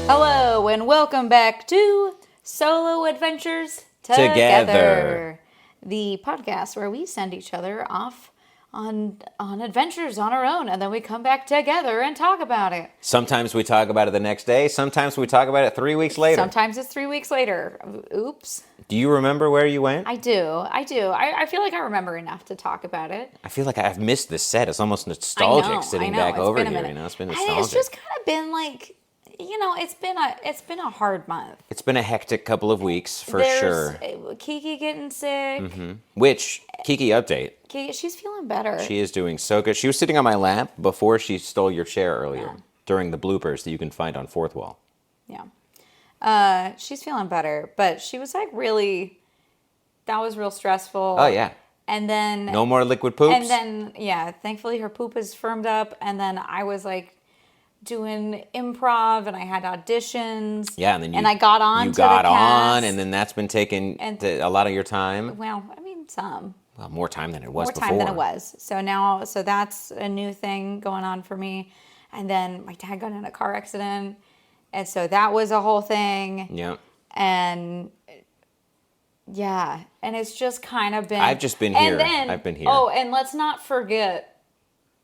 Hello and welcome back to Solo Adventures Together. The podcast where we send each other off on adventures on our own, and then we come back together and talk about it. Sometimes we talk about it the next day. Sometimes we talk about it 3 weeks later. Sometimes it's 3 weeks later. Oops. Do you remember where you went? I do. I feel like I remember enough to talk about it. I feel like I've missed this set. It's almost nostalgic sitting back over here. You know, it's been nostalgic. It's just kind of been like, you know, it's been a hard month. It's been a hectic couple of weeks for sure. Kiki getting sick. Mm-hmm. Which, Kiki update. She's feeling better. She is doing so good. She was sitting on my lap before she stole your chair earlier during the bloopers that you can find on Fourth Wall. Yeah. She's feeling better, but she was like that was real stressful. Oh, yeah. And then... No more liquid poops? And then, yeah, thankfully her poop is firmed up, and then I was like doing improv, and I had auditions. Yeah, and then I got on. You got on, and then that's been taking a lot of your time. Well, I mean, some. Well, more time than it was before. More time than it was. So that's a new thing going on for me. And then my dad got in a car accident, and so that was a whole thing. Yeah. And yeah, and it's just kind of been. I've just been here. I've been here. Oh, and let's not forget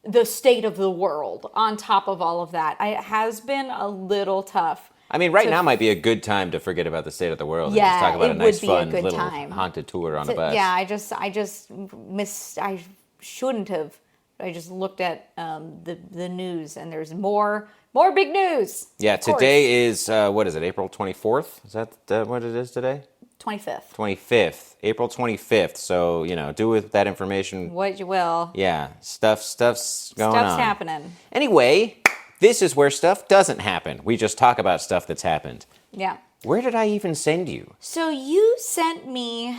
the state of the world on top of all of that. It has been a little tough. I mean, right now might be a good time to forget about the state of the world and just talk about a nice, fun little haunted tour on a bus. Yeah, I just missed. I shouldn't have. I just looked at the news, and there's more big news. Yeah, today is what is it? April 24th? Is that what it is today? 25th. 25th. April 25th. So, you know, do with that information what you will. Yeah, stuff's going on. Stuff's happening. Anyway, this is where stuff doesn't happen. We just talk about stuff that's happened. Yeah. Where did I even send you? So you sent me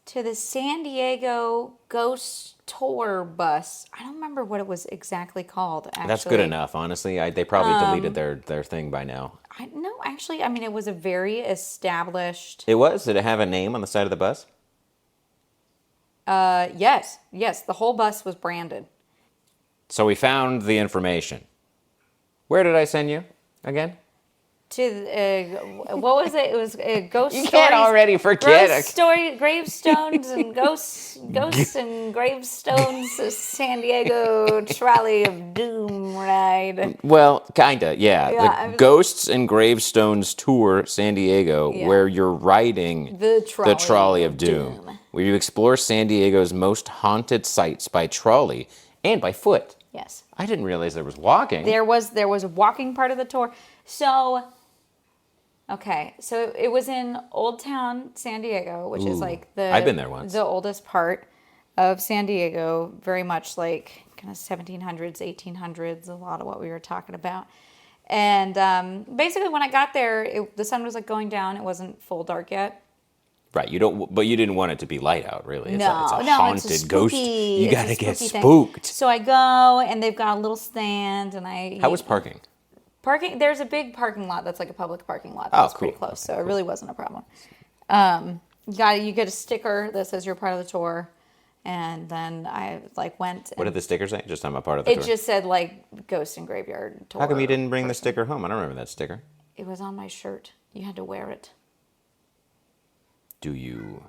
to the San Diego Ghost Tour bus. I don't remember what it was exactly called, actually. That's good enough, honestly. They probably deleted their thing by now. No, actually, I mean, it was a very established... It was? Did it have a name on the side of the bus? Yes, the whole bus was branded. So we found the information. Where did I send you again? To what was it? It was ghost. You can't already forget. Gravestones and ghosts and gravestones. San Diego Trolley of Doom ride. Well, kinda, yeah. The Ghosts and Gravestones tour San Diego, where you're riding the trolley of Doom, where you explore San Diego's most haunted sites by trolley and by foot. Yes. I didn't realize there was walking. There was a walking part of the tour. So. Okay, so it was in Old Town, San Diego, which is like I've been there once. The oldest part of San Diego, very much like kind of 1700s, 1800s, a lot of what we were talking about. And basically when I got there, the sun was like going down. It wasn't full dark yet. Right, but you didn't want it to be light out, really. It's a haunted it's a ghost. Spooky, you gotta get Thing. spooked. So I go, and they've got a little stand, and How was parking? There's a big parking lot that's like a public parking lot. That's cool. Pretty close, so it really wasn't a problem. You get a sticker that says you're part of the tour, and then I went. What did the sticker say? Just I'm a part of the tour? It just said Ghost and Graveyard Tour. How come you didn't bring the sticker home? I don't remember that sticker. It was on my shirt. You had to wear it. Do you?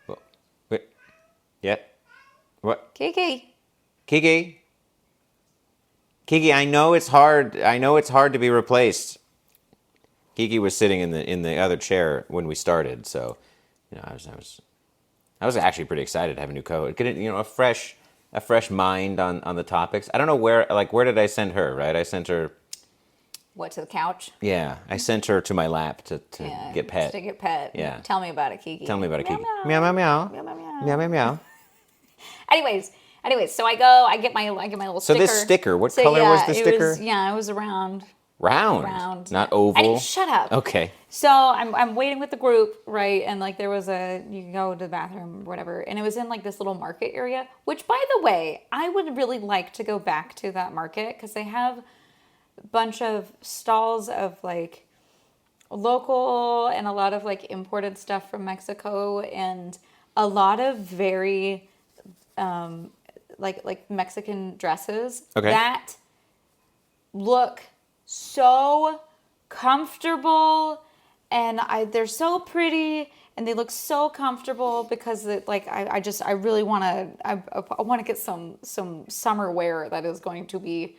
Well, wait. Yeah. What? Kiki, I know it's hard. To be replaced. Kiki was sitting in the other chair when we started, so you know I was actually pretty excited to have a new co-host. Getting a fresh mind on the topics. I don't know where did I send her? Right, I sent her. What, to the couch? Yeah, I sent her to my lap to get pet. To get pet. Yeah. Tell me about it, Kiki. Tell me about it, Kiki. Meow Meow meow meow. meow meow meow. Meow meow meow. Anyways, so I go, I get my little sticker. So this sticker, what color was the sticker? It was round. Round, not oval. Shut up. Okay. So I'm waiting with the group, right? And there was you can go to the bathroom or whatever, and it was in this little market area. Which, by the way, I would really like to go back to that market because they have a bunch of stalls of local and a lot of imported stuff from Mexico and a lot of very like Mexican dresses Okay. that look so comfortable, and they're so pretty, and they look so comfortable because I really want to get some summer wear that is going to be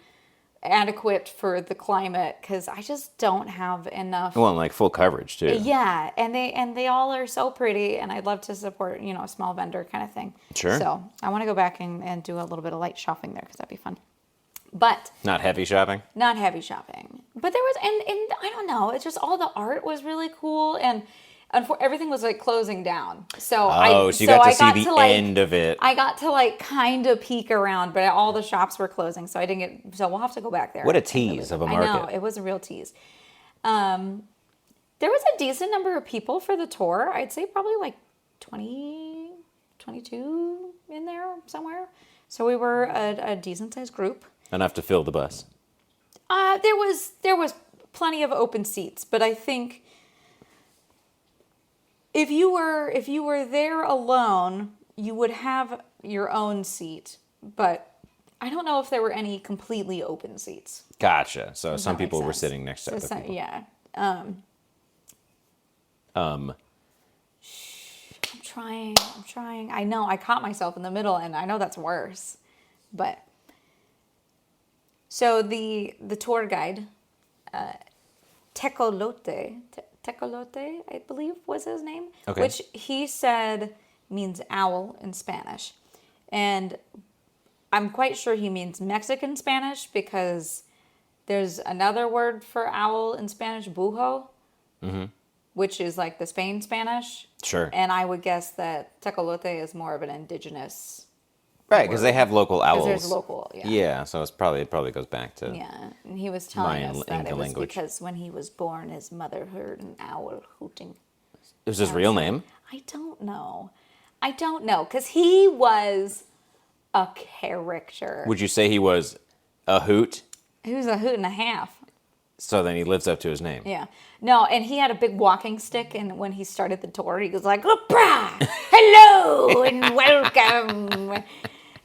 adequate for the climate, because I just don't have enough. Well, and like full coverage too. Yeah, and they all are so pretty, and I'd love to support, a small vendor kind of thing. Sure. So I want to go back and do a little bit of light shopping there, because that'd be fun. But Not heavy shopping. not heavy shopping. But there was, and I don't know, it's just all the art was really cool, and everything was like closing down. So you got to see the end of it. I got to like kind of peek around, but all the shops were closing, so I didn't get. So we'll have to go back there. What a tease of a market. I know, it was a real tease. There was a decent number of people for the tour. I'd say probably like 20, 22 in there somewhere. So we were a decent sized group. Enough to fill the bus. There was plenty of open seats, but I think if you were there alone, you would have your own seat. But I don't know if there were any completely open seats. Gotcha. So Does some that make people were sense? sitting next to other people. Yeah. I'm trying. I know I caught myself in the middle, and I know that's worse. But so the tour guide, Tecolote, I believe was his name, Okay. which he said means owl in Spanish. And I'm quite sure he means Mexican Spanish, because there's another word for owl in Spanish, bujo, which is like the Spain Spanish. Sure. And I would guess that Tecolote is more of an indigenous. Right, because they have local owls. Because there's local, yeah. Yeah, so it probably goes back to. Yeah, and he was telling Mayan us that Inca it was language. because when he was born, his mother heard an owl hooting. It was his real name? I don't know, because he was a character. Would you say he was a hoot? He was a hoot and a half. So then he lives up to his name. Yeah. No, and he had a big walking stick, and when he started the tour, he was like, "Oprah! Hello and welcome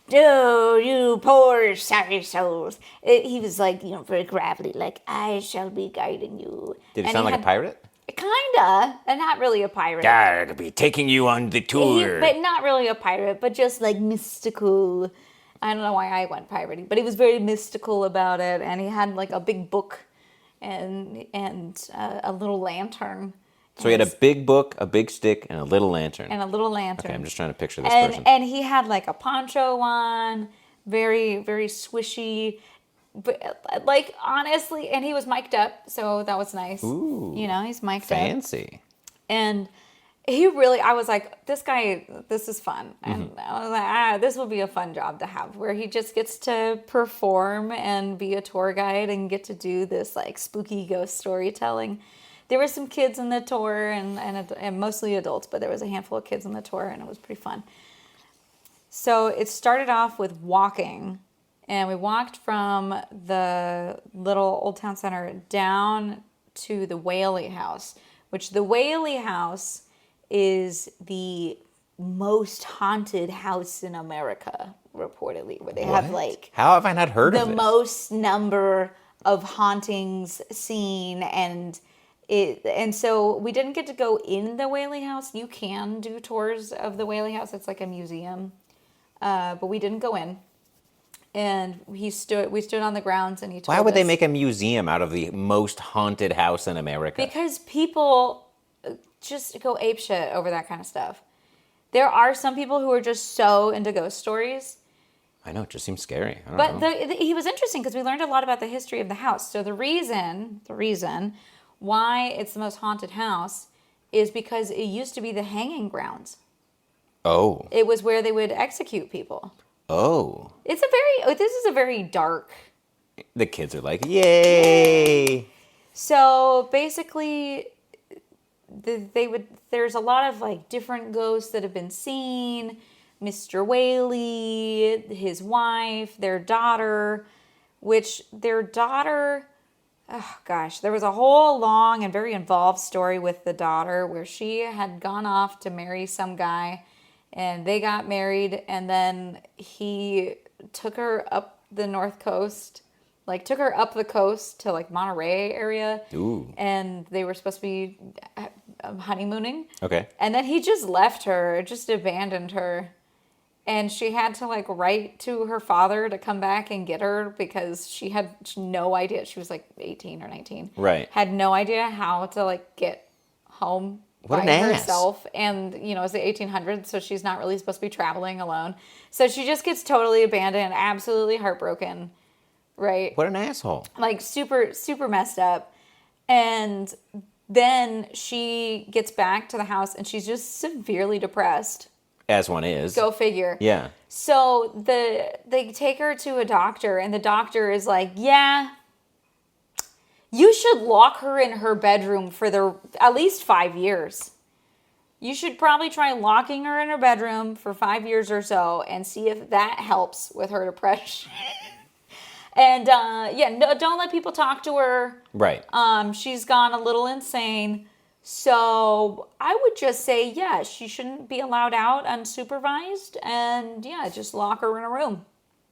to you poor sorry souls." He was like, very gravelly, like, "I shall be guiding you." Did he And sound like a pirate? Kinda, and not really a pirate. I'll be taking you on the tour. But not really a pirate, but just like mystical. I don't know why I went piratey, but he was very mystical about it, and he had like a big book and a little lantern. So he had a big book, a big stick, and a little lantern. And a little lantern. Okay, I'm just trying to picture this person. And he had like a poncho on, very, very swishy. But like, honestly, and he was mic'd up, so that was nice. Ooh, he's mic'd up. fancy. And I was like, this guy, this is fun. And I was like, this will be a fun job to have, where he just gets to perform and be a tour guide and get to do this like spooky ghost storytelling. There were some kids in the tour and mostly adults, but there was a handful of kids in the tour, and it was pretty fun. So it started off with walking, and we walked from the little Old Town Center down to the Whaley House, which the Whaley House is the most haunted house in America, reportedly, where they have like... How have I not heard of the this? most number of hauntings seen, and so we didn't get to go in the Whaley House. You can do tours of the Whaley House. It's like a museum, but we didn't go in. And we stood on the grounds, and he told us... Why would they make a museum out of the most haunted house in America? Because people just go apeshit over that kind of stuff. There are some people who are just so into ghost stories. I know, it just seems scary. I don't know. He was interesting because we learned a lot about the history of the house. So the reason why it's the most haunted house is because it used to be the hanging grounds. Oh. It was where they would execute people. Oh. This is a very dark... The kids are like, yay! So basically, there's a lot of like different ghosts that have been seen. Mr. Whaley, his wife, their daughter, oh gosh, there was a whole long and very involved story with the daughter where she had gone off to marry some guy, and they got married, and then he took her up the North Coast, like took her up the coast to like Monterey area. Ooh. And they were supposed to be honeymooning. Okay. And then he just left her, just abandoned her. And she had to like write to her father to come back and get her because she had no idea. She was like 18 or 19. Right. Had no idea how to like get home What by an ass. herself. And, it's the 1800s, so she's not really supposed to be traveling alone. So she just gets totally abandoned, absolutely heartbroken. Right? What an asshole. Like super, super messed up. And then she gets back to the house and she's just severely depressed. As one is. Go figure. Yeah. So they take her to a doctor, and the doctor is like, yeah, you should lock her in her bedroom for at least 5 years. You should probably try locking her in her bedroom for 5 years or so and see if that helps with her depression. And don't let people talk to her. Right. She's gone a little insane. So I would just say, yeah, she shouldn't be allowed out unsupervised. And yeah, just lock her in a room.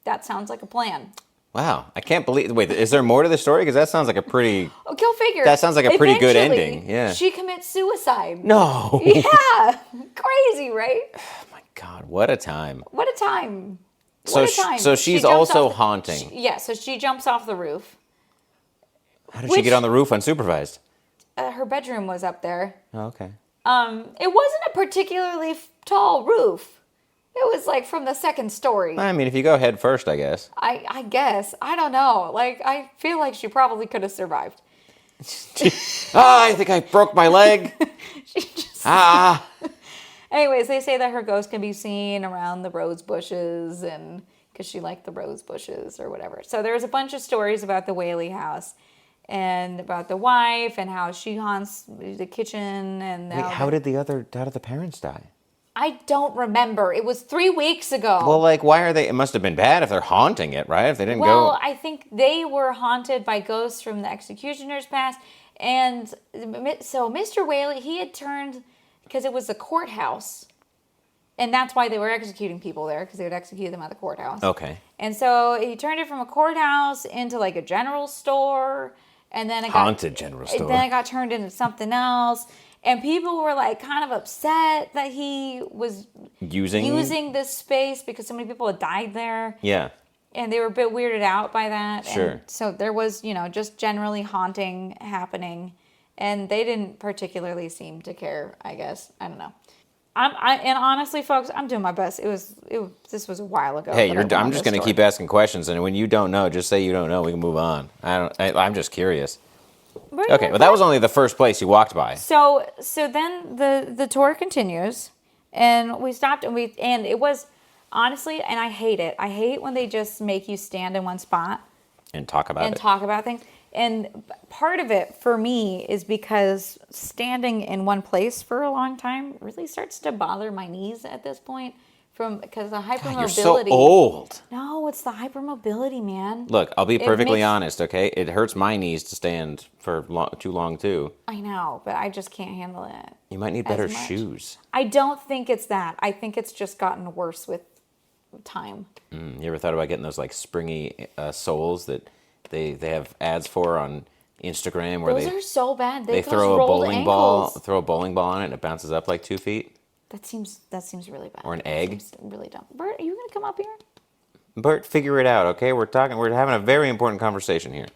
That sounds like a plan. Wow. I can't believe... Wait, is there more to the story? Because that sounds like a pretty... Oh, go figure. That sounds like a pretty good Eventually, ending. Yeah. She commits suicide. No. Yeah. Crazy, right? Oh my God. What a time. What a time. So, What a time. so She she's jumps also off haunting. so she jumps off the roof. How did she get on the roof unsupervised? Her bedroom was up there. Oh, okay. It wasn't a particularly tall roof. It was like from the second story. I mean, if you go head first, I guess. I guess. I don't know. Like, I feel like she probably could have survived. I think I broke my leg. She just... Anyways, they say that her ghost can be seen around the rose bushes, and because she liked the rose bushes or whatever. So there's a bunch of stories about the Whaley house and about the wife and how she haunts the kitchen. And wait, how did the parents die? I don't remember. It was 3 weeks ago. Well, like, why are they? It must have been bad if they're haunting it, right? If they didn't go. Well, I think they were haunted by ghosts from the executioner's past. And so Mr. Whaley, he had turned, because it was the courthouse. And that's why they were executing people there, because they would execute them at the courthouse. Okay. And so he turned it from a courthouse into like a general store. And then it Haunted general store. Then it got turned into something else. And people were like kind of upset that he was using this space because so many people had died there. Yeah. And they were a bit weirded out by that. Sure. And so there was, just generally haunting happening. And they didn't particularly seem to care, I guess. I don't know. And honestly, folks, I'm doing my best. This was a while ago. Hey, I'm just going to keep asking questions, and when you don't know, just say you don't know. We can move on. I'm just curious. Okay, well, that was only the first place you walked by. So then the tour continues, and we stopped, and it was honestly, and I hate it. I hate when they just make you stand in one spot and talk about things. And part of it for me is because standing in one place for a long time really starts to bother my knees at this point because the hypermobility. God, you're so old. No, it's the hypermobility, man. Look, I'll be perfectly honest, okay? It hurts my knees to stand for too long, too. I know, but I just can't handle it. You might need better shoes. I don't think it's that. I think it's just gotten worse with time. You ever thought about getting those like springy soles that they have ads for on Instagram where those are so bad. They throw a bowling ball on it and it bounces up like 2 feet. That seems really bad. Or an egg. That seems really dumb. Bert, are you gonna come up here? Bert, figure it out, okay? We're having a very important conversation here.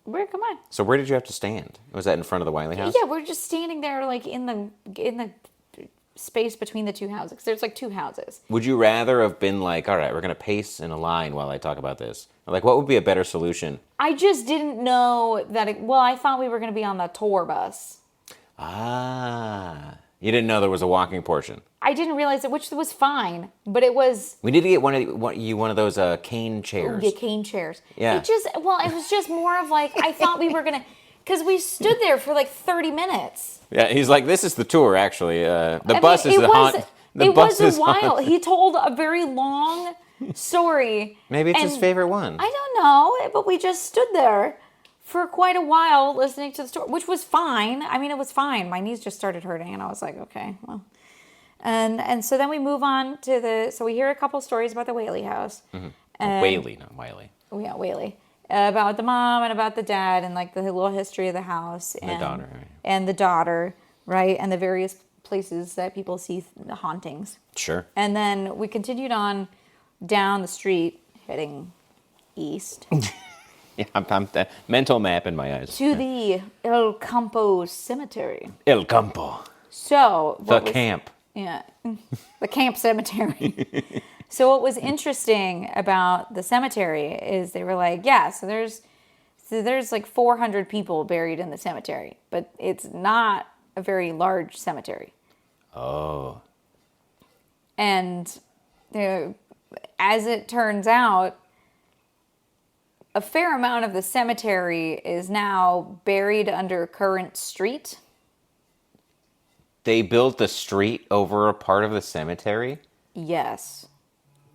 Bert, come on. So where did you have to stand? Was that in front of the Wiley house? Yeah, we're just standing there like in the space between the two houses. Because there's like two houses. Would you rather have been like, all right, we're going to pace in a line while I talk about this? Or like, what would be a better solution? I just didn't know that I thought we were going to be on the tour bus. Ah. You didn't know there was a walking portion. I didn't realize it, which was fine, but it was... We need to get one of those cane chairs. The cane chairs. Yeah. It was just more of like, I thought we were going to... Because we stood there for like 30 minutes. Yeah, he's like, this is the tour, actually. The bus is the haunt. It was a while. He told a very long story. Maybe it's his favorite one. I don't know, but we just stood there for quite a while listening to the story, which was fine. I mean, it was fine. My knees just started hurting, and I was like, okay, well. And so then we move on to so we hear a couple stories about the Whaley house. Whaley, not Wiley. Oh, yeah, Whaley. About the mom and about the dad and like the little history of the house. And the daughter. Right? And the daughter, right? And the various places that people see the hauntings. Sure. And then we continued on down the street, heading east. Yeah, I'm mental map in my eyes. To the El Campo Cemetery. El Campo. So. Camp. Yeah, the camp cemetery. So what was interesting about the cemetery is they were like, yeah, so there's like 400 people buried in the cemetery, but it's not a very large cemetery. Oh. And as it turns out, a fair amount of the cemetery is now buried under Current Street. They built the street over a part of the cemetery? Yes.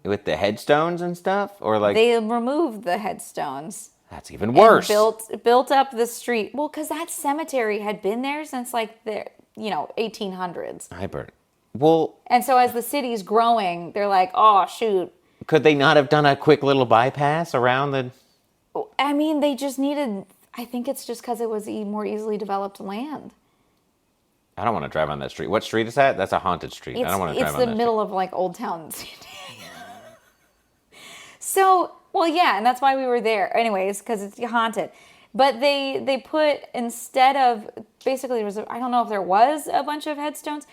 With the headstones and stuff? Or like They removed the headstones. That's even worse. And built up the street. Well, because that cemetery had been there since like the 1800s. Well, and so as the city's growing, they're like, oh shoot. Could they not have done a quick little bypass around the? I mean, they just needed. I think it's just because it was more easily developed land. I don't want to drive on that street. What street is that? That's a haunted street. I don't want to drive on that street. It's the middle of like Old Town San Diego. So, well, yeah, and that's why we were there. Anyways, because it's haunted. But they put, instead of, basically, I don't know if there was a bunch of headstones.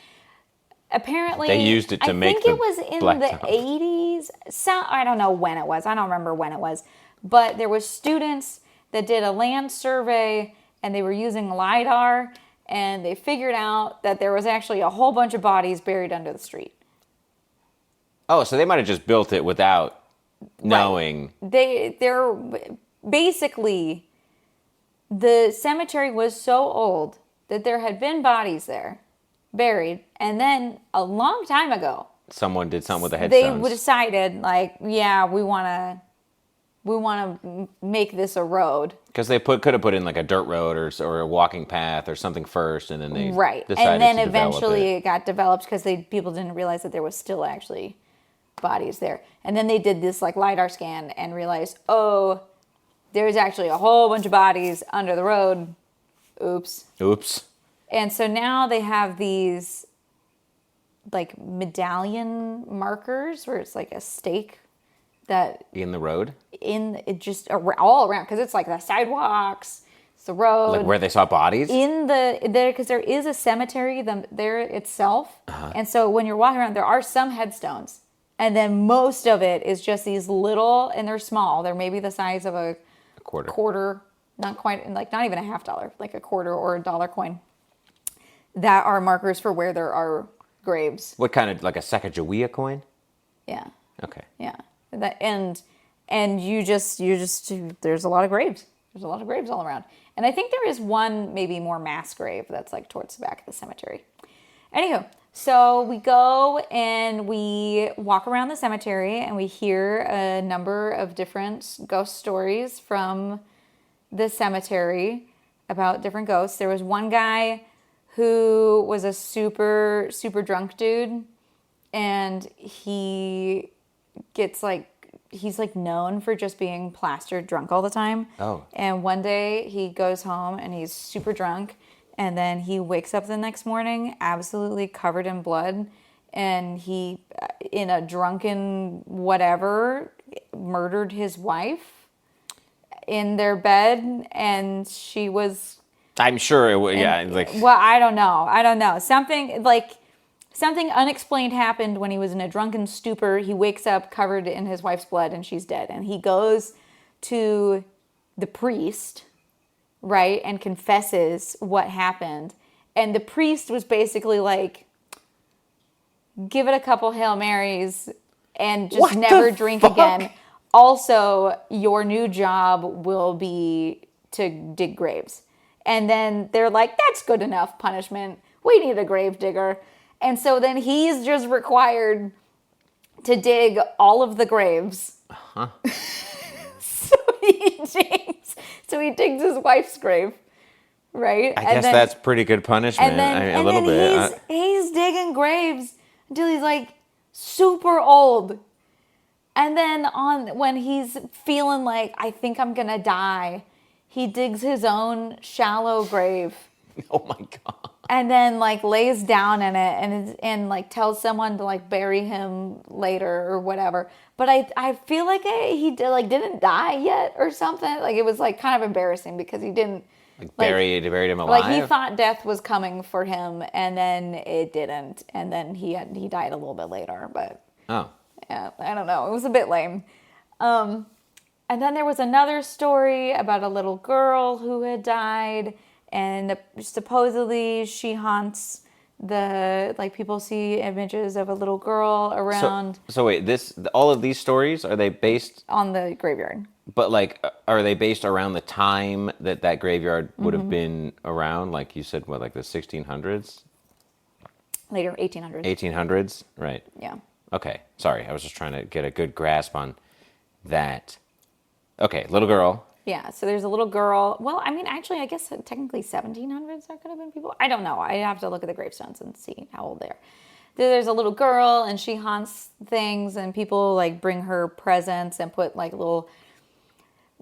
Apparently, they used it to make I think it was in the 80s. I don't know when it was. I don't remember when it was. But there was students that did a land survey, and they were using LiDAR, and they figured out that there was actually a whole bunch of bodies buried under the street. Oh, so they might have just built it without knowing. Right. They're basically, the cemetery was so old that there had been bodies there buried, and then a long time ago, someone did something with the headstones. They decided, like, yeah, we want to make this a road. Because they could have put in like a dirt road or a walking path or something first, and then they decided and then to eventually it got developed because people didn't realize that there was still actually bodies there. And then they did this like LiDAR scan and realized, oh, there's actually a whole bunch of bodies under the road. Oops. And so now they have these like medallion markers where it's like a stake that in the road, just all around, because it's like the sidewalks, it's the road, like where they saw bodies because there is a cemetery there itself, and so when you're walking around, there are some headstones, and then most of it is just these little, and they're small. They're maybe the size of a quarter, not quite, like not even a $50, like a quarter or a dollar coin, that are markers for where there are graves. What kind of, like a Sacagawea coin? Yeah. Okay. Yeah. And you just there's a lot of graves. There's a lot of graves all around. And I think there is one maybe more mass grave that's like towards the back of the cemetery. Anywho, so we go and we walk around the cemetery and we hear a number of different ghost stories from the cemetery about different ghosts. There was one guy who was a super, super drunk dude, and he gets he's known for just being plastered drunk all the time. Oh. And one day he goes home and he's super drunk, and then he wakes up the next morning absolutely covered in blood, and he, in a drunken whatever, murdered his wife in their bed, and she was... I'm sure it would, yeah. Well, I don't know. Something unexplained happened when he was in a drunken stupor. He wakes up covered in his wife's blood and she's dead. And he goes to the priest, right, and confesses what happened. And the priest was basically like, give it a couple Hail Marys and just never drink again. Also, your new job will be to dig graves. And then they're like, that's good enough punishment. We need a grave digger. And so then he's just required to dig all of the graves. Uh-huh. So he digs his wife's grave, right? I guess that's pretty good punishment. And then, he's digging graves until he's like super old. And then when he's feeling like, I think I'm going to die, he digs his own shallow grave. Oh my God. And then like lays down in it and like tells someone to like bury him later or whatever. But I feel like he didn't die yet or something. Like it was like kind of embarrassing because he didn't buried him alive. Like he thought death was coming for him, and then it didn't, and then he died a little bit later. But yeah, I don't know. It was a bit lame. And then there was another story about a little girl who had died. And supposedly she haunts people see images of a little girl around. So wait, all of these stories, are they based on the graveyard? But like, are they based around the time that graveyard would have been around? Like you said, what, like the 1600s? Later 1800s. 1800s, right? Yeah. Okay, sorry, I was just trying to get a good grasp on that. Okay, little girl. Yeah, so there's a little girl. Well, I mean, actually, I guess technically 1700s there could have been people. I don't know. I have to look at the gravestones and see how old they are. There's a little girl, and she haunts things, and people like bring her presents and put like little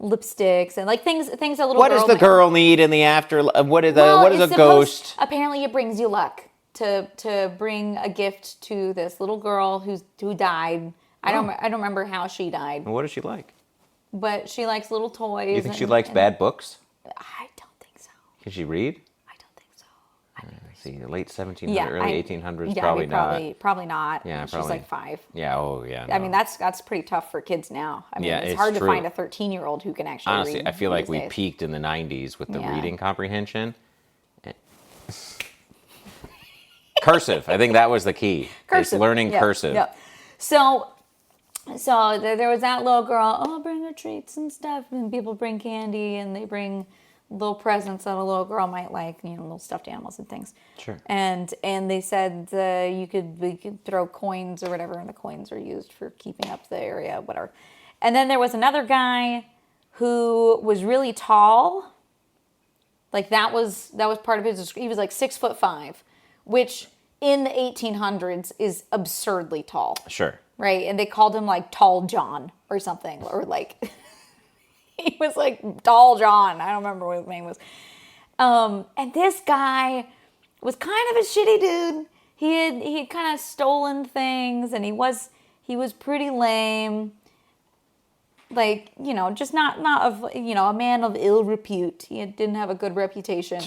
lipsticks and like things a little. What does the girl need in the after? What is a ghost? Apparently, it brings you luck to bring a gift to this little girl who died. I don't remember how she died. What does she like? But she likes little toys. You think she likes bad books? I don't think so. Can she read? I don't think so. See, late 1700s, early 1800s, probably not. Probably not. Yeah, She's like 5. Yeah, oh yeah. No. I mean, that's pretty tough for kids now. I mean, it's hard to find a 13-year-old who can actually read. Honestly, I feel like we days. peaked in the 90s with the reading comprehension. Cursive. I think that was the key. Cursive. It's learning cursive. Yep. So there was that little girl, bring her treats and stuff. And people bring candy and they bring little presents that a little girl might like, little stuffed animals and things. Sure. And they said we could throw coins or whatever, and the coins are used for keeping up the area, whatever. And then there was another guy who was really tall. Like that was part of his, he was like 6'5", which in the 1800s is absurdly tall. Sure. Right, and they called him like Tall John or something, or like he was like Tall John. I don't remember what his name was. And this guy was kind of a shitty dude. He had kind of stolen things, and he was pretty lame. Like, just not of a man of ill repute. He didn't have a good reputation.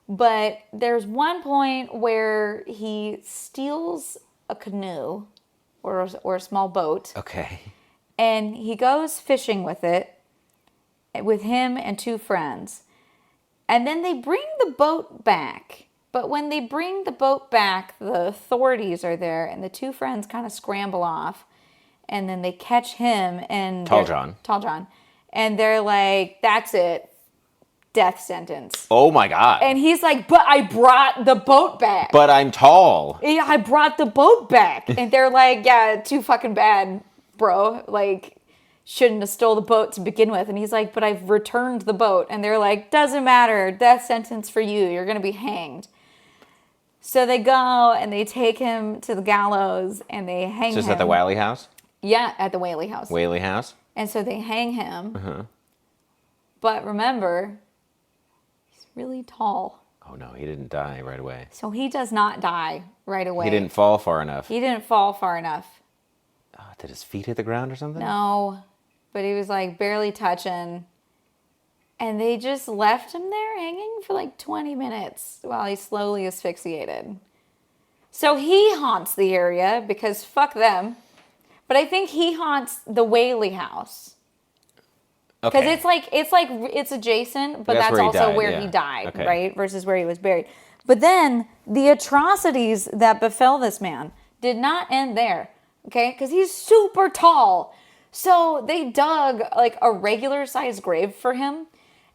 But there's one point where he steals a canoe. Or a small boat. Okay. And he goes fishing with it, with him and 2 friends. And then they bring the boat back. But when they bring the boat back, the authorities are there, and the 2 friends kind of scramble off. And then they catch him and Tall John. And they're like, that's it. Death sentence. Oh my God. And he's like, but I brought the boat back. But I'm tall. Yeah, I brought the boat back. And they're like, yeah, too fucking bad, bro. Like, shouldn't have stole the boat to begin with. And he's like, but I've returned the boat. And they're like, doesn't matter. Death sentence for you. You're going to be hanged. So they go and they take him to the gallows and they hang him. Just at the Whaley house? Yeah, at the Whaley house. Whaley house? And so they hang him. Uh-huh. But remember, really tall. Oh no, he didn't die right away. So he does not die right away. He didn't fall far enough. Did his feet hit the ground or something? No, but he was like barely touching. And they just left him there hanging for like 20 minutes while he slowly asphyxiated. So he haunts the area because fuck them. But I think he haunts the Whaley house. Because it's adjacent, but that's also where he died, right? Versus where he was buried. But then the atrocities that befell this man did not end there, okay? Because he's super tall. So they dug like a regular sized grave for him,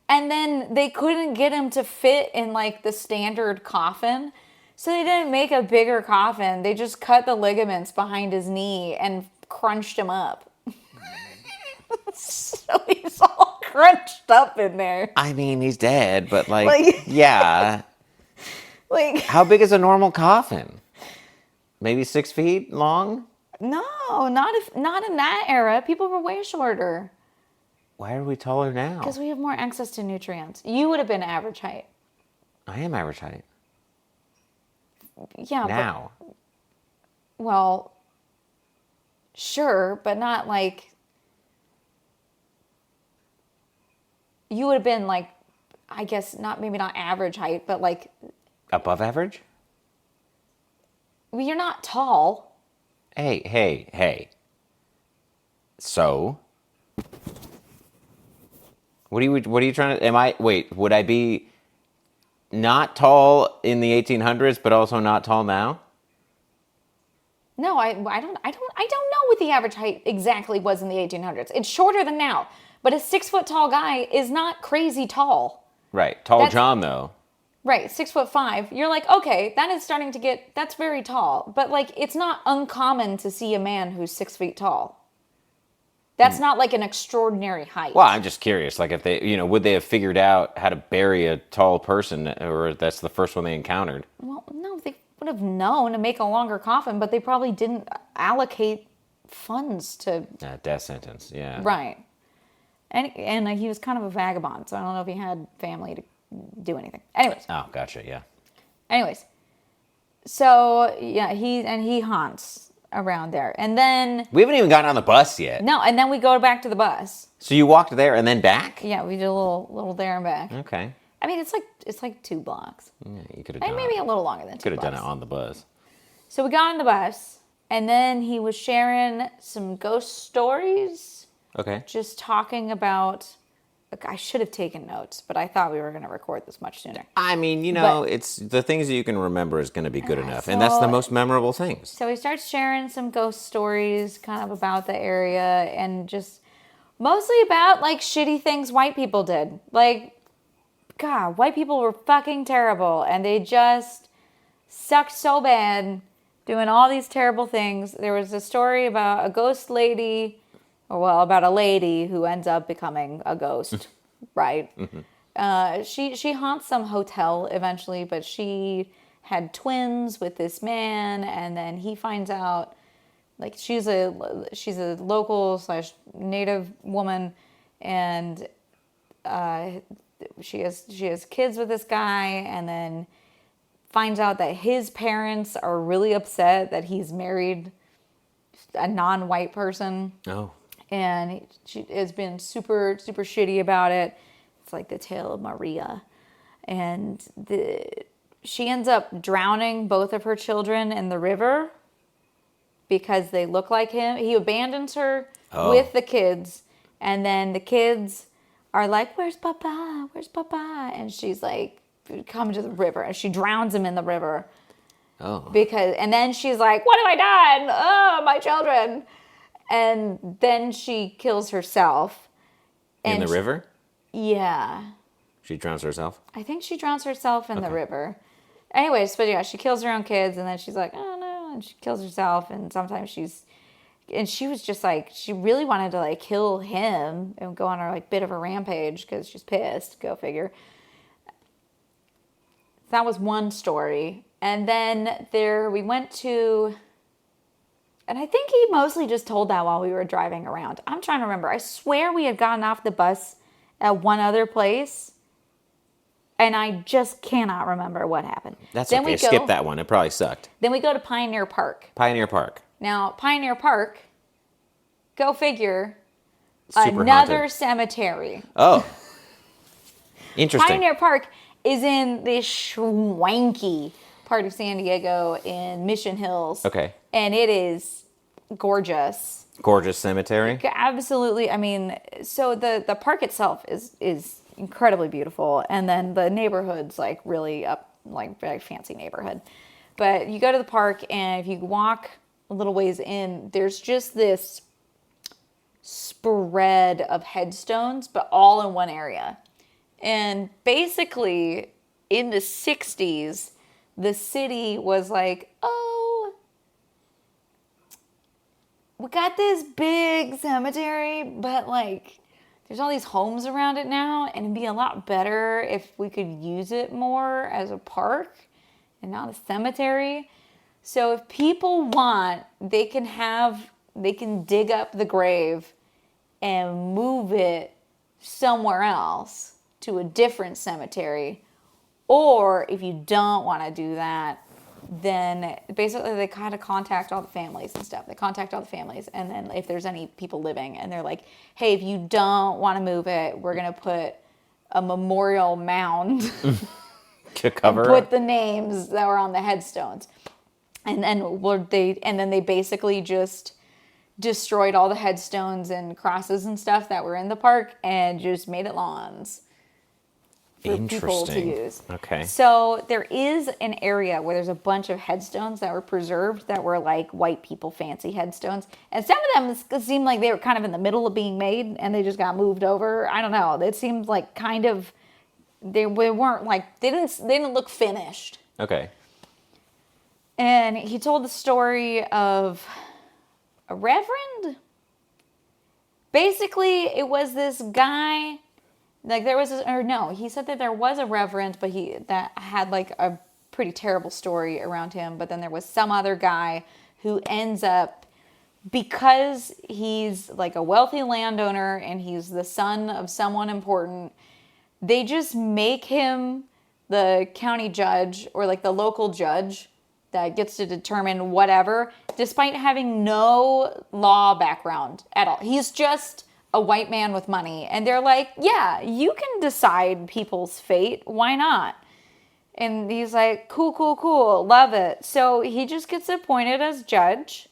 and then they couldn't get him to fit in like the standard coffin. So they didn't make a bigger coffin. They just cut the ligaments behind his knee and crunched him up. So he's all crunched up in there. I mean, he's dead, but yeah. Like, how big is a normal coffin? Maybe 6 feet long? No, not in that era. People were way shorter Why are we taller now? because we have more access to nutrients. You would have been average height. I am average height. Yeah, Now. but well, sure, but not like you would have been like, I guess maybe not average height, but like Above average? well, you're not tall. Hey. So? What are you trying to, would I be not tall in the 1800s, but also not tall now? No, I don't know what the average height exactly was in the 1800s. It's shorter than now, but a 6 foot tall guy is not crazy tall. Right. Tall John, though. Right, 6'5". You're like, okay, that's very tall. But like, it's not uncommon to see a man who's 6 feet tall. That's not like an extraordinary height. Well, I'm just curious. Like, if they, would they have figured out how to bury a tall person, or that's the first one they encountered? Well, no, they would have known to make a longer coffin, but they probably didn't allocate funds to... Death sentence, yeah. Right. And he was kind of a vagabond, so I don't know if he had family to do anything. Anyways. Oh, gotcha, yeah. Anyways. So, yeah, he haunts around there. And then... We haven't even gotten on the bus yet. No, and then we go back to the bus. So you walked there and then back? Yeah, we did a little there and back. Okay. I mean, it's like 2 blocks. Yeah, you could have done And maybe a little longer than 2 blocks. Could have done it on the bus. So we got on the bus, and then he was sharing some ghost stories. Okay. Just talking about... Look, I should have taken notes, but I thought we were going to record this much sooner. I mean, it's the things that you can remember is going to be good enough. And that's So- the most memorable things. So he starts sharing some ghost stories kind of about the area and just mostly about like shitty things white people did. Like, God, white people were fucking terrible and they just sucked so bad doing all these terrible things. There was a story about a ghost lady, about a lady who ends up becoming a ghost, right? Mm-hmm. She haunts some hotel eventually, but she had twins with this man, and then he finds out, like she's a local / native woman, and she has kids with this guy, and then finds out that his parents are really upset that he's married a non-white person. Oh. And she has been super, super shitty about it. It's like the tale of Maria. And she ends up drowning both of her children in the river because they look like him. He abandons her with the kids. And then the kids are like, where's Papa? Where's Papa? And she's like, come to the river. And she drowns him in the river. Oh. And then she's like, what have I done? Oh, my children. And then she kills herself. In the river? Yeah. She drowns herself? I think she drowns herself in the river. Anyways, but yeah, she kills her own kids, and then she's like, oh no, and she kills herself, and sometimes she was just like, she really wanted to like kill him and go on her like bit of a rampage because she's pissed, go figure. That was one story. And then we went to... And I think he mostly just told that while we were driving around. I'm trying to remember. I swear we had gotten off the bus at one other place. And I just cannot remember what happened. That's okay. Skip that one. It probably sucked. Then we go to Pioneer Park. Pioneer Park. Now, Pioneer Park, go figure, Super another haunted. Cemetery. Oh. Interesting. Pioneer Park is in this swanky part of San Diego in Mission Hills. Okay. And it is gorgeous. Gorgeous cemetery? Absolutely. I mean, so the park itself is incredibly beautiful. And then the neighborhood's like really very fancy neighborhood. But you go to the park and if you walk a little ways in, there's just this spread of headstones, but all in one area. And basically in the 60s, the city was like, oh, we got this big cemetery, but like there's all these homes around it now, and it'd be a lot better if we could use it more as a park and not a cemetery. So if people want, they can dig up the grave and move it somewhere else to a different cemetery. Or if you don't want to do that, then basically they kind of contact all the families and stuff. They contact all the families, and then if there's any people living, and they're like, hey, if you don't want to move it, we're going to put a memorial mound To cover and put the names that were on the headstones. And then they basically just destroyed all the headstones and crosses and stuff that were in the park and just made it lawns for people to use. Okay. So there is an area where there's a bunch of headstones that were preserved that were like white people fancy headstones. And some of them seemed like they were kind of in the middle of being made and they just got moved over. I don't know. It seemed like kind of, they weren't like, they didn't look finished. Okay. And he told the story of a reverend. Basically, it was this guy. Like he said that there was a reverend, but that had like a pretty terrible story around him. But then there was some other guy who ends up, because he's like a wealthy landowner and he's the son of someone important, they just make him the county judge or like the local judge that gets to determine whatever, despite having no law background at all. He's just a white man with money. And they're like, yeah, you can decide people's fate. Why not? And he's like, cool, love it. So he just gets appointed as judge.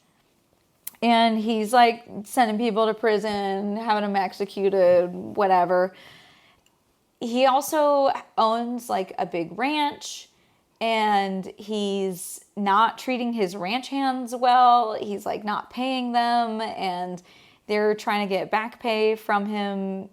And he's like sending people to prison, having them executed, whatever. He also owns like a big ranch. And he's not treating his ranch hands well. He's like not paying them. And they're trying to get back pay from him,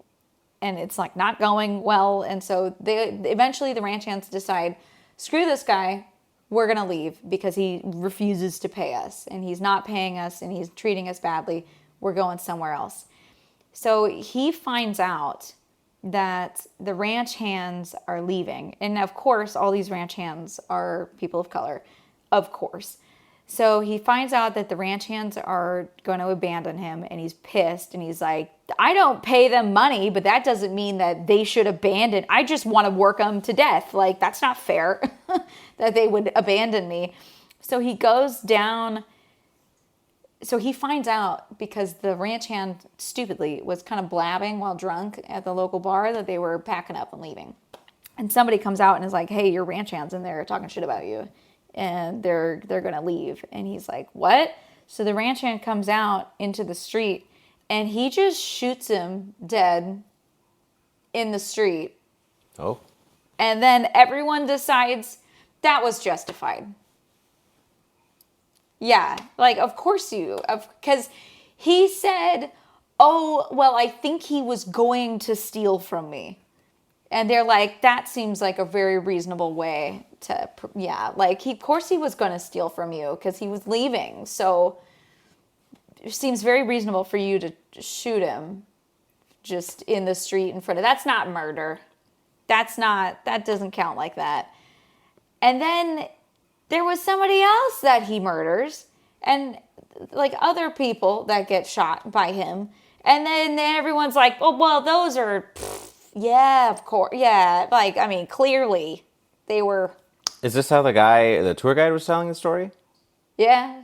and it's like not going well. And so eventually the ranch hands decide, screw this guy, we're going to leave because he refuses to pay us and he's not paying us and he's treating us badly. We're going somewhere else. So he finds out that the ranch hands are leaving. And of course, all these ranch hands are people of color, of course. So he finds out that the ranch hands are going to abandon him, and he's pissed, and he's like, I don't pay them money, but that doesn't mean that they should abandon. I just want to work them to death. Like, that's not fair that they would abandon me. So he goes down. So he finds out, because the ranch hand stupidly was kind of blabbing while drunk at the local bar, that they were packing up and leaving. And somebody comes out and is like, hey, your ranch hand's in there talking shit about you. And they're going to leave. And he's like, what? So the ranch hand comes out into the street and he just shoots him dead in the street. Oh. And then everyone decides that was justified. Yeah, like, of course because he said, oh, well, I think he was going to steal from me. And they're like, that seems like a very reasonable way to, of course he was going to steal from you because he was leaving. So it seems very reasonable for you to shoot him just in the street in front of, that's not murder. That doesn't count like that. And then there was somebody else that he murders and like other people that get shot by him. And then everyone's like, oh, well, those are, yeah, of course. Yeah. Like, I mean, clearly they were. Is this how the tour guide was telling the story? Yeah.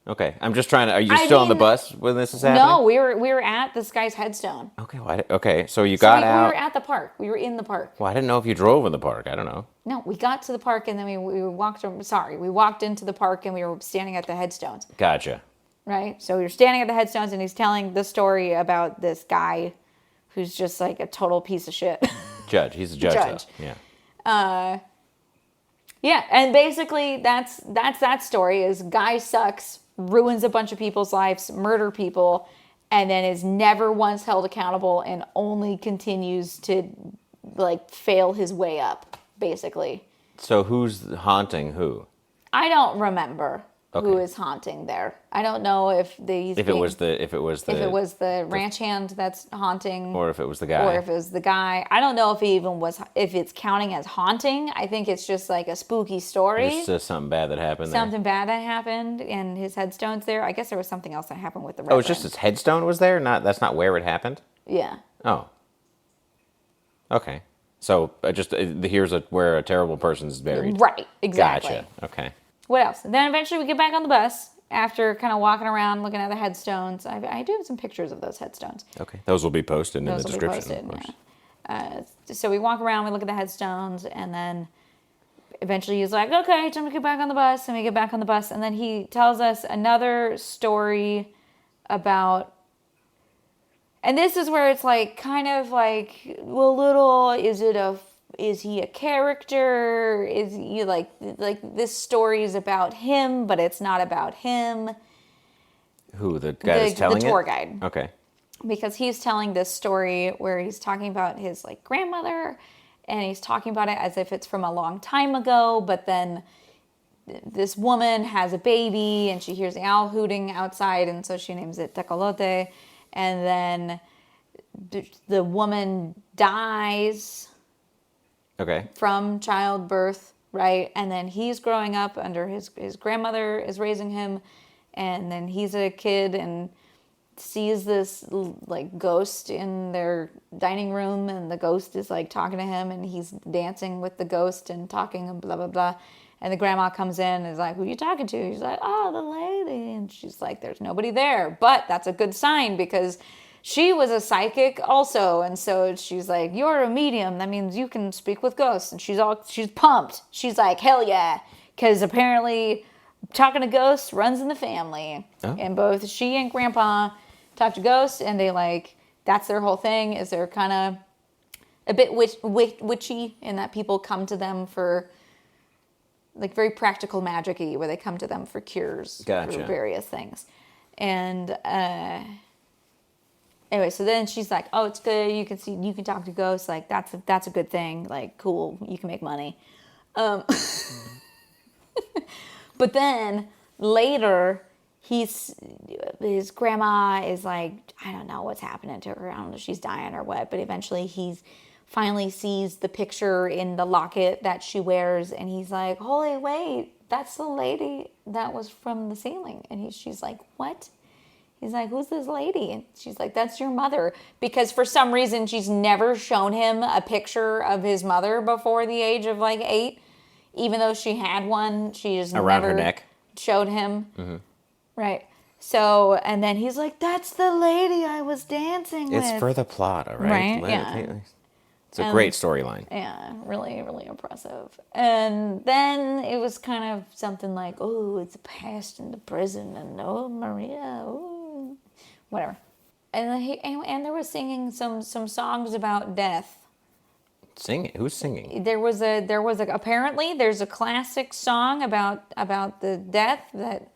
Okay. I'm just trying to, are you still on the bus when this is happening? No, we were at this guy's headstone. Okay. So you got out. We were at the park. We were in the park. Well, I didn't know if you drove in the park. I don't know. No, we got to the park and then we walked into the park and we were standing at the headstones. Gotcha. Right? So we were standing at the headstones and he's telling the story about this guy who's just like a total piece of shit. Judge. He's a judge. Though. Yeah. Yeah, and basically that's that story is guy sucks, ruins a bunch of people's lives, murder people, and then is never once held accountable and only continues to like fail his way up, basically. So who's haunting who? I don't remember. who is haunting there. I don't know if it was the ranch hand that's haunting, or if it was the guy, or if it was the guy. I don't know if it's counting as haunting. I think it's just like a spooky story. Just something bad that happened. And his headstone's there. I guess there was something else that happened with the. Reverend. Oh, it's just his headstone was there. That's not where it happened. Yeah. Oh. Okay. So here's where a terrible person's buried. Right. Exactly. Gotcha. Okay. What else? Then eventually we get back on the bus after kind of walking around looking at the headstones. I do have some pictures of those headstones. Okay. Those will be posted in the description. So we walk around, we look at the headstones, and then eventually he's like, okay, time to get back on the bus. And we get back on the bus, and then he tells us another story about... And this is where it's like, kind of like, well, is he a character? Is he like this story is about him, but it's not about him. Who, the guy that's telling it? The tour guide. Okay. Because he's telling this story where he's talking about his like grandmother, and he's talking about it as if it's from a long time ago, but then this woman has a baby and she hears the owl hooting outside, and so she names it Tecolote. And then the woman dies from childbirth, right? And then he's growing up under his grandmother is raising him, and then he's a kid and sees this like ghost in their dining room, and the ghost is like talking to him, and he's dancing with the ghost and talking and blah, blah, blah. And the grandma comes in and is like, who are you talking to? He's like, oh, the lady. And she's like, there's nobody there. But that's a good sign because she was a psychic also. And so she's like, you're a medium. That means you can speak with ghosts. And she's pumped. She's like, hell yeah. Because apparently talking to ghosts runs in the family. Oh. And both she and grandpa talk to ghosts, and they like, that's their whole thing, is they're kind of a bit witchy in that people come to them for... like very practical magic-y, where they come to them for cures for various things. And anyway, so then she's like, oh, it's good. You can talk to ghosts. Like, that's a good thing. Like, cool. You can make money. But then later, his grandma is like, I don't know what's happening to her. I don't know if she's dying or what. But eventually he's finally sees the picture in the locket that she wears, and he's like, holy wait, that's the lady that was from the ceiling. And she's like, what? He's like, who's this lady? And she's like, that's your mother. Because for some reason she's never shown him a picture of his mother before the age of like 8, even though she had one. She just around never her neck showed him. Mm-hmm. Right. So, and then he's like, that's the lady I was dancing with. It's for the plot, all right? Right, yeah. It's a great storyline. Yeah, really, really impressive. And then it was kind of something like, oh, it's a past in the prison, and oh, Maria, oh, whatever. And then and there was singing some songs about death. Singing? Who's singing? There was apparently there's a classic song about the death that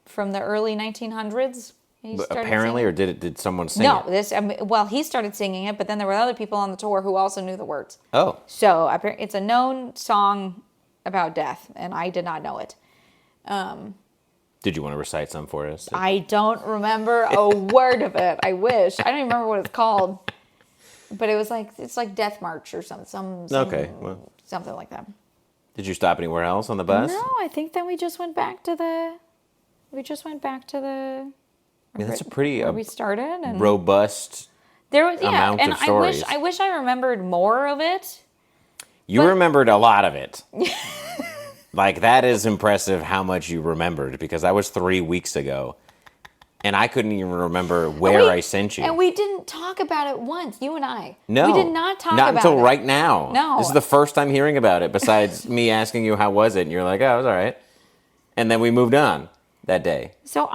from the early 1900s. Apparently, or did someone sing it? No, he started singing it, but then there were other people on the tour who also knew the words. Oh. So it's a known song about death, and I did not know it. Did you want to recite some for us? I don't remember a word of it. I wish. I don't even remember what it's called. But it's like Death March or something like that. Did you stop anywhere else on the bus? No, I think that we just went back to the... Yeah, that's a pretty where we started and robust amount of stories. I wish I remembered more of it. You remembered a lot of it. Like, that is impressive how much you remembered, because that was 3 weeks ago. And I couldn't even remember where I sent you. And we didn't talk about it once, you and I. No. We did not talk about it. Not until right now. No. This is the first time hearing about it, besides me asking you how was it, and you're like, oh, it was all right. And then we moved on that day. So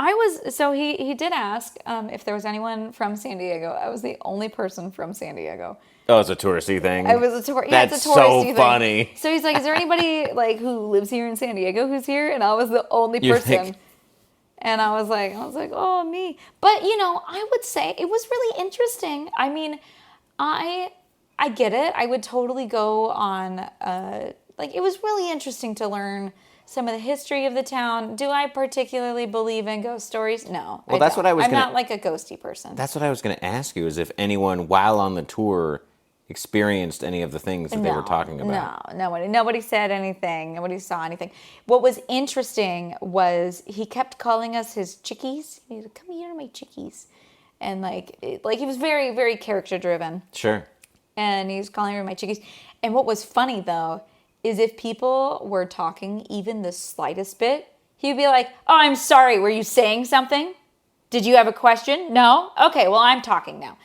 he did ask if there was anyone from San Diego. I was the only person from San Diego. Oh, it's a touristy thing. It was a tour. Yeah, That's it's a touristy so funny. Thing. So he's like, "Is there anybody like who lives here in San Diego who's here?" And I was the only person. And I was like, "Oh, me." But I would say it was really interesting. I mean, I get it. I would totally go on. It was really interesting to learn some of the history of the town. Do I particularly believe in ghost stories? No. Well, that's what I was I'm not like a ghosty person. That's what I was going to ask you, is if anyone, while on the tour, experienced any of the things that they were talking about. No, nobody said anything. Nobody saw anything. What was interesting was he kept calling us his chickies. He said, "Come here, my chickies," and like he was very, very character driven. Sure. And he's calling her my chickies. And what was funny though is if people were talking even the slightest bit, he would be like, "Oh, I'm sorry. Were you saying something? Did you have a question? No? Okay, well, I'm talking now."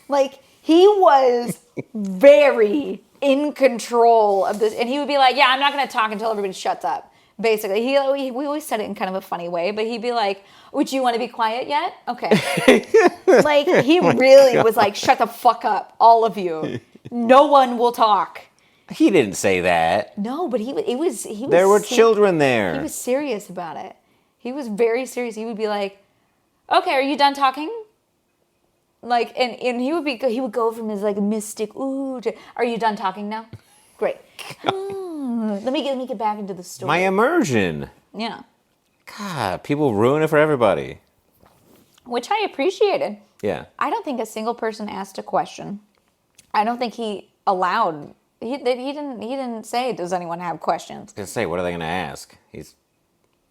Like. He was very in control of this. And he would be like, "Yeah, I'm not going to talk until everybody shuts up." Basically, we always said it in kind of a funny way, but he'd be like, "Would you want to be quiet yet? Okay." Like, he really was like, "Shut the fuck up, all of you. No one will talk." He didn't say that. No, but he was. There were children there. He was serious about it. He was very serious. He would be like, "Okay, are you done talking?" Like, and he would go from his like mystic, "Ooh, are you done talking now? Great. Let me get back into the story." My immersion. Yeah. God, people ruin it for everybody. Which I appreciated. Yeah. I don't think a single person asked a question. I don't think he allowed. He didn't say, "Does anyone have questions?" I was gonna say, what are they gonna ask?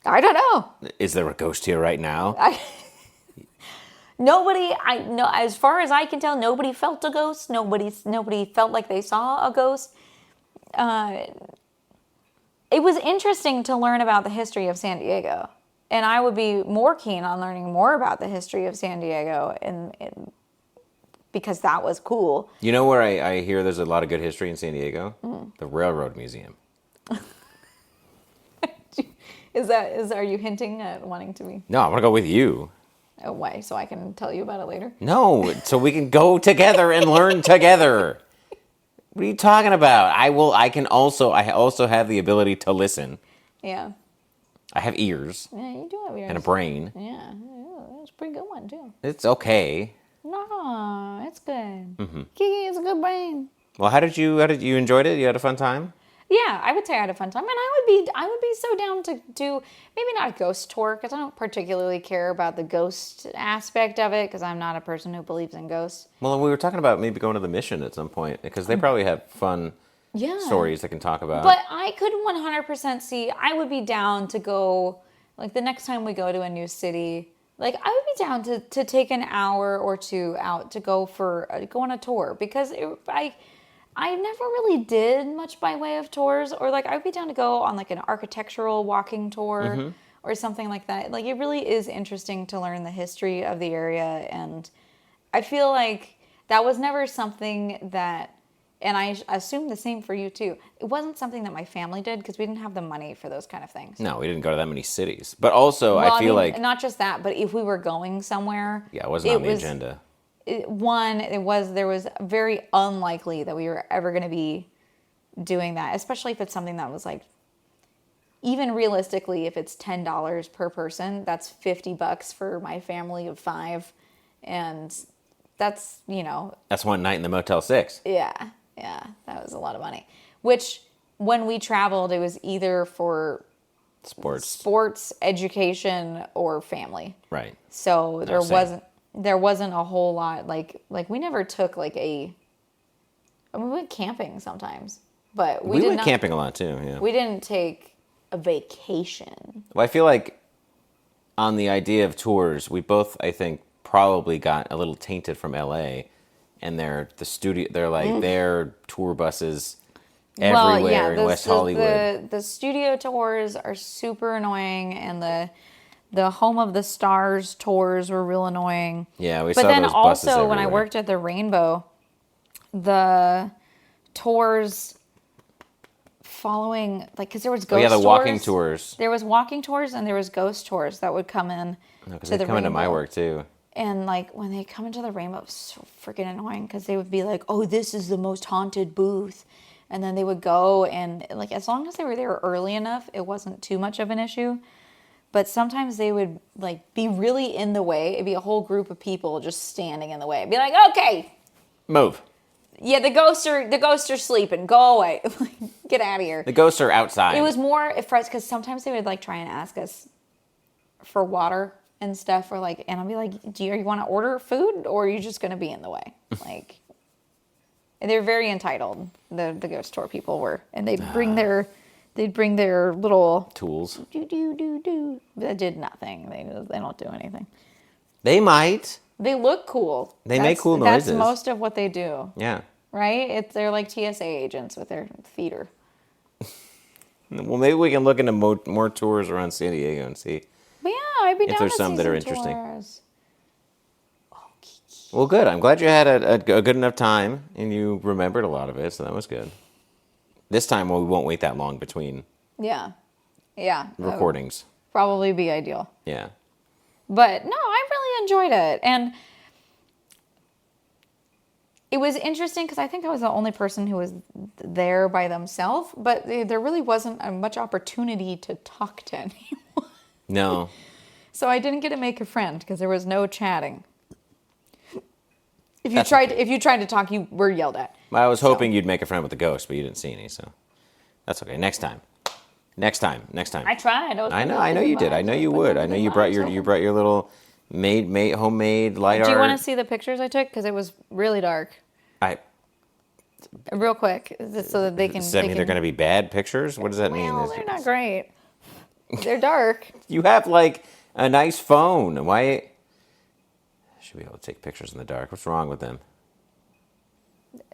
I don't know. Is there a ghost here right now? Nobody, I know, as far as I can tell, nobody felt a ghost. Nobody felt like they saw a ghost. It was interesting to learn about the history of San Diego, and I would be more keen on learning more about the history of San Diego, and because that was cool. You know where I hear there's a lot of good history in San Diego? The Railroad Museum. Are you hinting at wanting to be? No, I want to go with you. Oh, why? So I can tell you about it later? No, so we can go together and learn together. What are you talking about? I also have the ability to listen. Yeah. I have ears. Yeah, you do have ears. And a brain. Yeah, that's a pretty good one too. It's okay. No, it's good. Kiki is a good brain. Well, how did you enjoyed it? You had a fun time? Yeah, I would say I had a fun time, and I would be so down to do maybe not a ghost tour because I don't particularly care about the ghost aspect of it because I'm not a person who believes in ghosts. Well, we were talking about maybe going to the Mission at some point because they probably have fun stories they can talk about. But I could 100% see. I would be down to go like the next time we go to a new city. Like I would be down to take an hour or two out to go on a tour because I never really did much by way of tours, or like I would be down to go on like an architectural walking tour or something like that. Like it really is interesting to learn the history of the area, and I feel like that was never something that, and I assume the same for you too, it wasn't something that my family did because we didn't have the money for those kind of things. No, we didn't go to that many cities. But also, I feel like not just that, but if we were going somewhere, yeah, it wasn't on the agenda. There was very unlikely that we were ever going to be doing that, especially if it's something that was like, even realistically, if it's $10 per person, that's $50 for my family of 5, and that's that's one night in the Motel 6. Yeah, that was a lot of money. Which when we traveled, it was either for sports, education, or family. Right. So there wasn't a whole lot like we never took we went camping sometimes, but we went camping a lot too. Yeah, we didn't take a vacation. Well, I feel like on the idea of tours, we both I think probably got a little tainted from LA, and their tour buses everywhere in West Hollywood. The studio tours are super annoying, and the Home of the Stars tours were real annoying. Yeah, we saw those buses everywhere. But then also, when I worked at the Rainbow, the tours following, because there was ghost tours. The walking tours. There was walking tours, and there was ghost tours that would come in to the Rainbow. Into my work, too. And, when they come into the Rainbow, it was so freaking annoying, because they would be like, "Oh, this is the most haunted booth." And then they would go, and, as long as they were there early enough, it wasn't too much of an issue. But sometimes they would, be really in the way. It'd be a whole group of people just standing in the way. It'd be like, "Okay. Move." Yeah, the ghosts are sleeping. Go away. Get out of here. The ghosts are outside. It was more because sometimes they would like try and ask us for water and stuff, or like, and I'll be like, "Do you want to order food, or are you just going to be in the way?" Like, they're very entitled. The ghost tour people were, and they'd bring their little tools. Do. That did nothing. They don't do anything. They might. They look cool. They make cool noises. That's most of what they do. Yeah. Right? They're like TSA agents with their feeder. Well, maybe we can look into more tours around San Diego and see. But yeah, I'd be down if there's to some see that are some interesting. tours. Well, good. I'm glad you had a good enough time and you remembered a lot of it, so that was good. This time, we won't wait that long between Yeah. recordings. Probably be ideal. Yeah. But no, I really enjoyed it. And it was interesting because I think I was the only person who was there by themselves, but there really wasn't much opportunity to talk to anyone. No. So I didn't get to make a friend because there was no chatting. If you tried to talk, you were yelled at. I was hoping you'd make a friend with the ghost, but you didn't see any, so that's okay. Next time. I tried. I know you did. I know you would. I know you brought your little homemade light art. Do you want to see the pictures I took? Because it was really dark. Real quick, so that they can. Does that mean they're going to be bad pictures? What does that mean? Well, they're not great. They're dark. You have like a nice phone. Why? Should be able to take pictures in the dark. What's wrong with them?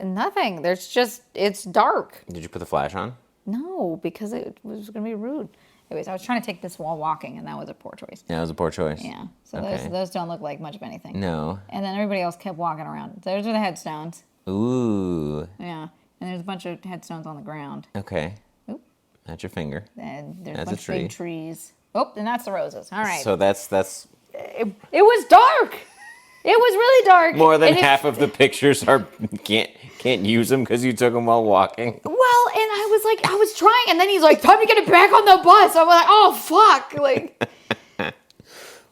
Nothing. It's dark. Did you put the flash on? No, because it was going to be rude. Anyways, I was trying to take this while walking, and that was a poor choice. Yeah, it was a poor choice. Yeah. So okay. those don't look like much of anything. No. And then everybody else kept walking around. Those are the headstones. Ooh. Yeah. And there's a bunch of headstones on the ground. Okay. Oop. That's your finger. And there's that's a bunch a tree. of big trees. Oh, and that's the roses. All right. So that's It was dark. It was really dark. More than half of the pictures can't use them because you took them while walking. Well, and I was trying, and then he's like, "Time to get it back on the bus." I'm like, "Oh fuck!" Like.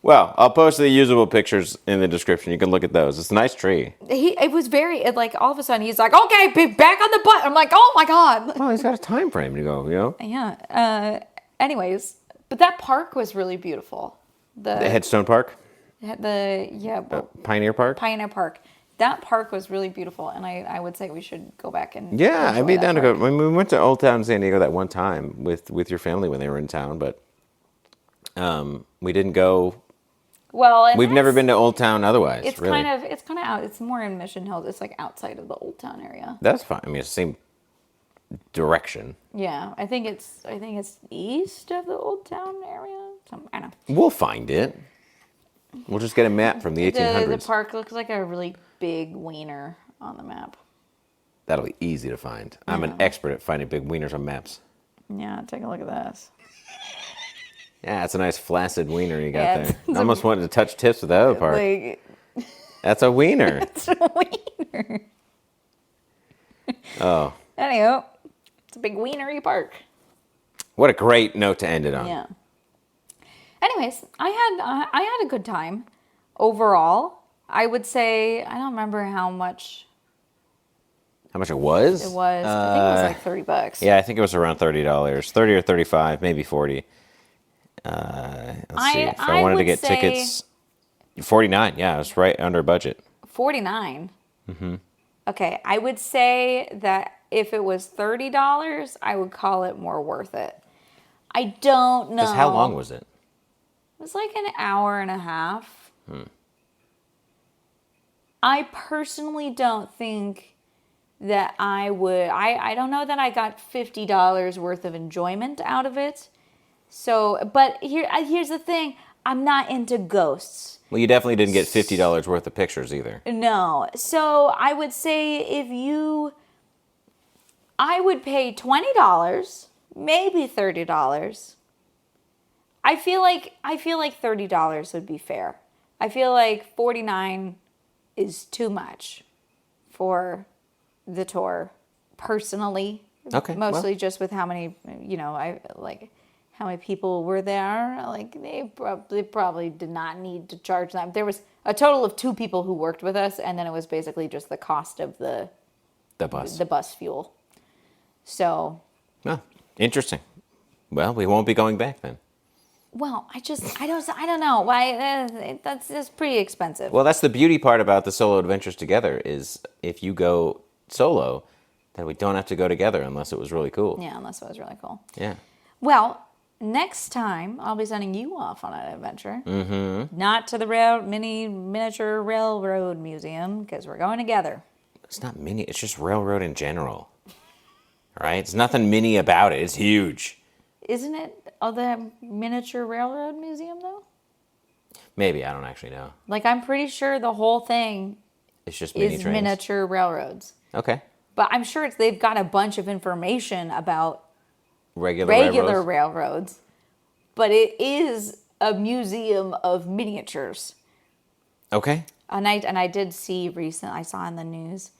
Well, I'll post the usable pictures in the description. You can look at those. It's a nice tree. It was like all of a sudden he's like, "Okay, be back on the bus." I'm like, "Oh my god!" Well, he's got a time frame to go. You know. Yeah. Anyways, but that park was really beautiful. The Headstone Park. Pioneer Park. Pioneer Park. That park was really beautiful, and I would say we should go back and. Yeah, I'd be down to go. When we went to Old Town San Diego that one time with your family when they were in town, but we didn't go. Well, we've never been to Old Town otherwise. It's really. kind of out. It's more in Mission Hills. It's like outside of the Old Town area. That's fine. I mean, it's the same direction. Yeah, I think it's east of the Old Town area. I don't know. We'll find it. We'll just get a map from the 1800s. The park looks like a really big wiener on the map. That'll be easy to find. I'm an expert at finding big wieners on maps. Yeah, take a look at this. Yeah, it's a nice flaccid wiener you got there. I almost wanted to touch tips with the other part. That's a wiener. It's a wiener. Oh. Anywho, it's a big wienery park. What a great note to end it on. Yeah. Anyways, I had a good time overall. I would say I don't remember how much. How much it was? It was. I think it was like $30. Yeah, I think it was around $30, 30 or 35, maybe 40. Let's see. If I wanted to get tickets, 49. Yeah, it was right under budget. 49. Mm-hmm. Okay, I would say that if it was $30, I would call it more worth it. I don't know. Because how long was it? It was like an hour and a half. I personally don't think that I would. I don't know that I got $50 worth of enjoyment out of it. So, but here's the thing. I'm not into ghosts. Well, you definitely didn't get $50 worth of pictures either. No. So I would say I would pay $20, maybe $30. I feel like $30 would be fair. I feel like $49 is too much for the tour, personally. Okay. Mostly just with how many, how many people were there. Like they probably did not need to charge them. There was a total of 2 people who worked with us, and then it was basically just the cost of the the bus fuel. So. Oh, interesting. Well, we won't be going back then. Well, I don't know why. That's just pretty expensive. Well, that's the beauty part about the solo adventures together is if you go solo, then we don't have to go together unless it was really cool. Yeah, unless it was really cool. Yeah. Well, next time I'll be sending you off on an adventure. Mm-hmm. Not to the miniature railroad museum because we're going together. It's not mini. It's just railroad in general. All right? It's nothing mini about it. It's huge. Isn't it the miniature railroad museum, though? Maybe. I don't actually know. Like, I'm pretty sure the whole thing It's just mini is trains. miniature railroads. Okay. But I'm sure they've got a bunch of information about Regular railroads. But it is a museum of miniatures. Okay. And I did see I saw in the news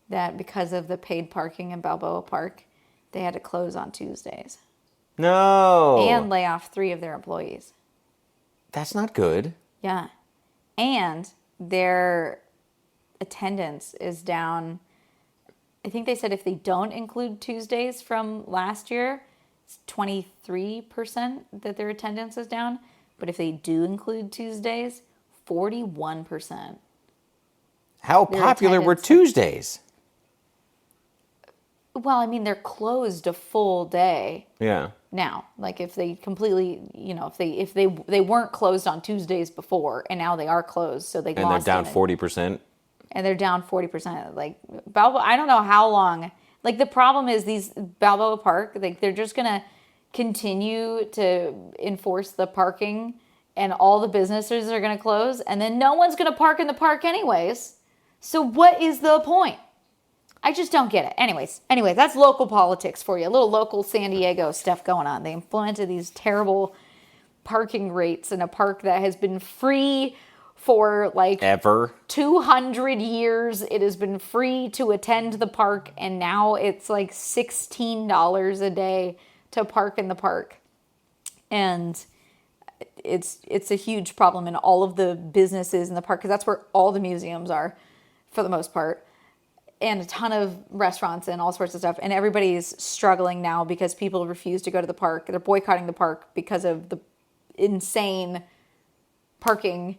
that because of the paid parking in Balboa Park, they had to close on Tuesdays. No. And lay off 3 of their employees. That's not good. Yeah. And their attendance is down. I think they said if they don't include Tuesdays from last year, it's 23% that their attendance is down. But if they do include Tuesdays, 41%. How popular were Tuesdays? Well, I mean, they're closed a full day. Yeah. Now, like if they completely, if they weren't closed on Tuesdays before, and now they are closed, so they and lost. They're down 40%. And they're down 40%. Like Balboa, I don't know how long. Like the problem is these Balboa Park, like they're just gonna continue to enforce the parking, and all the businesses are gonna close, and then no one's gonna park in the park anyways. So what is the point? I just don't get it. Anyways, that's local politics for you. A little local San Diego stuff going on. They implemented these terrible parking rates in a park that has been free for like ever 200 years. It has been free to attend the park, and now it's like $16 a day to park in the park. And it's a huge problem in all of the businesses in the park because that's where all the museums are for the most part. And a ton of restaurants and all sorts of stuff. And everybody's struggling now because people refuse to go to the park. They're boycotting the park because of the insane parking.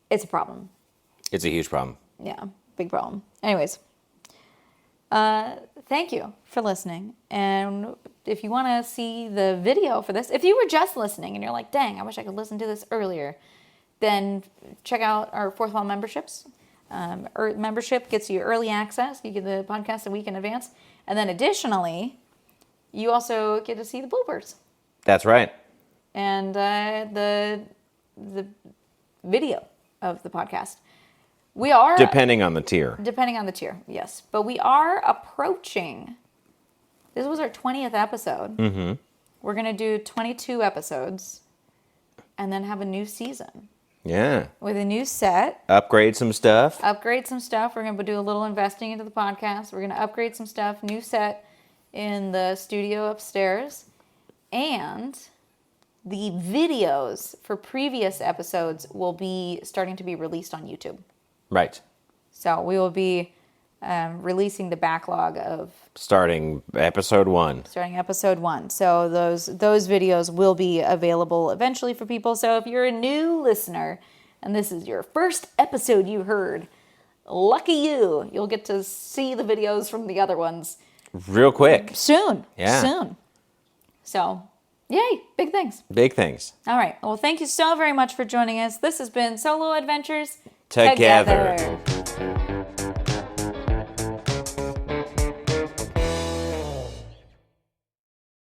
It's a problem. It's a huge problem. Yeah, big problem. Anyways, thank you for listening. And if you want to see the video for this, if you were just listening and you're like, dang, I wish I could listen to this earlier, then check out our Fourth Wall memberships. Membership gets you early access. You get the podcast a week in advance. And then additionally, you also get to see the bloopers. That's right. And the video of the podcast. We are... Depending on the tier, yes. But we are approaching... This was our 20th episode. Mm-hmm. We're going to do 22 episodes and then have a new season. Yeah. With a new set. Upgrade some stuff. We're going to do a little investing into the podcast. We're going to upgrade some stuff. New set in the studio upstairs. And the videos for previous episodes will be starting to be released on YouTube. Right. So we will be releasing the backlog of... Starting episode 1. So those videos will be available eventually for people. So if you're a new listener and this is your first episode you heard, lucky you. You'll get to see the videos from the other ones. Real quick. Soon. Yeah. Soon. So, yay. Big things. Big things. All right. Well, thank you so very much for joining us. This has been Solo Adventures Together.